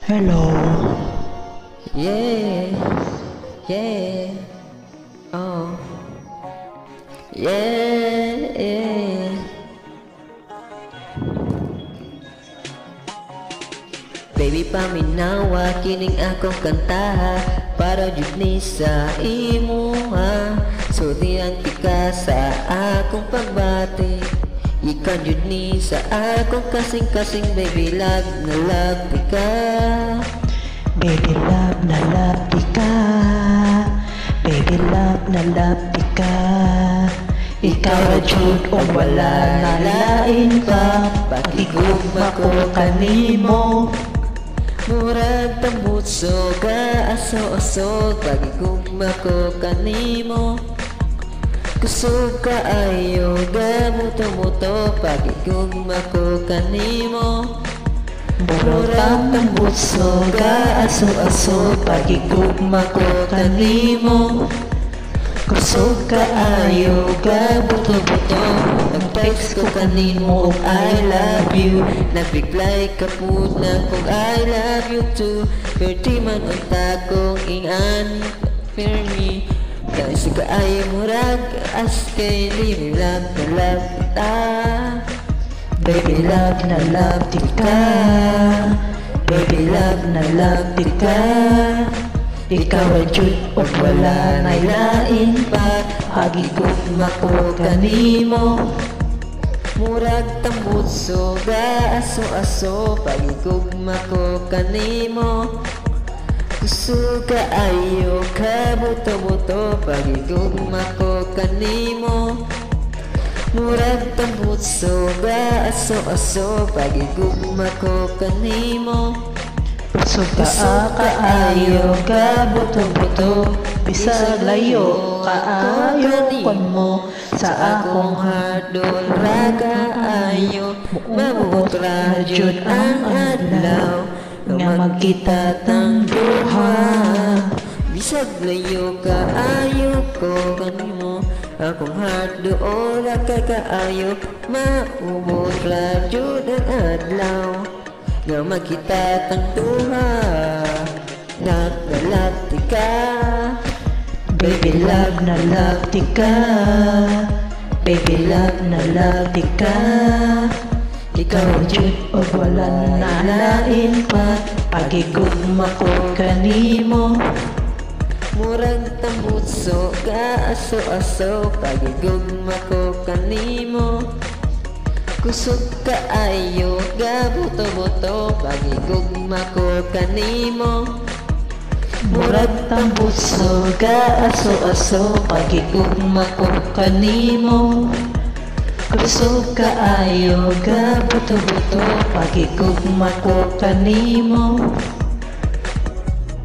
Hello. Yeah, yeah, oh, yeah, yeah. Baby, paminawa, kining akong kanta para jud ni sa imo ha. Sultihan ka sa akong pagbati, ikan jud ni sa akong kasing-kasing. Baby love na love ka, Baby love na love ka. Baby love na love ka. Ikaw ra jud o wala na lain pa. Pakigugma ko kanimo. murag tambutso ka aso-aso. Pagigugma ko kanimo, kusog ka ayo ga muto-muto. Pagigugma ko kanimo, Murag tambutso ka aso-aso. Pagigugma ko kanimo. Kusog ka ayo ka buto-buto. nag-text ko kanimo og I love you. Nag-reply ka po na kung I love you too. Pero di man unta kong ingan for me. Kasi ka ay murag as kay live love na love kita. Baby love na love ka. Baby love na love ka. Ikaw ay jud o wala na lain pa. Hagigugma ko kanimo. Murag tambutso ga aso-aso. Pagigugma ko kanimo, gusto ka ayo ka buto-buto. Pagigugma ko kanimo, murag tambutso ga aso-aso. Pagigugma ko kanimo, Kusog ka kaayo ka buto-buto. Bisag layo kaayo kon mo sa akong hardol raga ayo. Mabuot ra jud ang adlaw nga magkita tang duha. Bisag layo ka ayo ko kanimo, akong hardol raga kaayo. Mabuot ra jud ang adlaw nga magkita tang duha. Naglalapti ka, Baby love na love ka. Baby love na love ka. Ikaw jud o wala na lain pa. Pagigugma ko kanimo. murag tambutso ka aso-aso. Pagigugma ko kanimo, kusog ka ayo ga buto-buto. Pagigugma ko kanimo, Murag tambutso ka aso-aso. Pagigugma ko kanimo. Kusog ka ayo ga buto-buto. Pagigugma ko kanimo.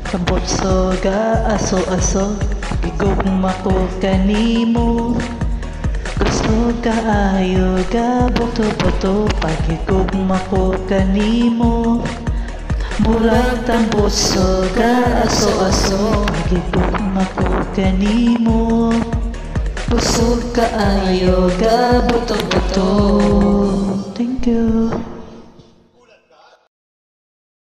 Tambutso ka aso-aso. Pagigugma ko kanimo. Kusog ka ayo ga buto-buto. Pagigugma ko kanimo. Murag tambutso ka aso-aso. Pagigugma ko kanimo. Kusog ka ayo ga buto-buto. Thank you.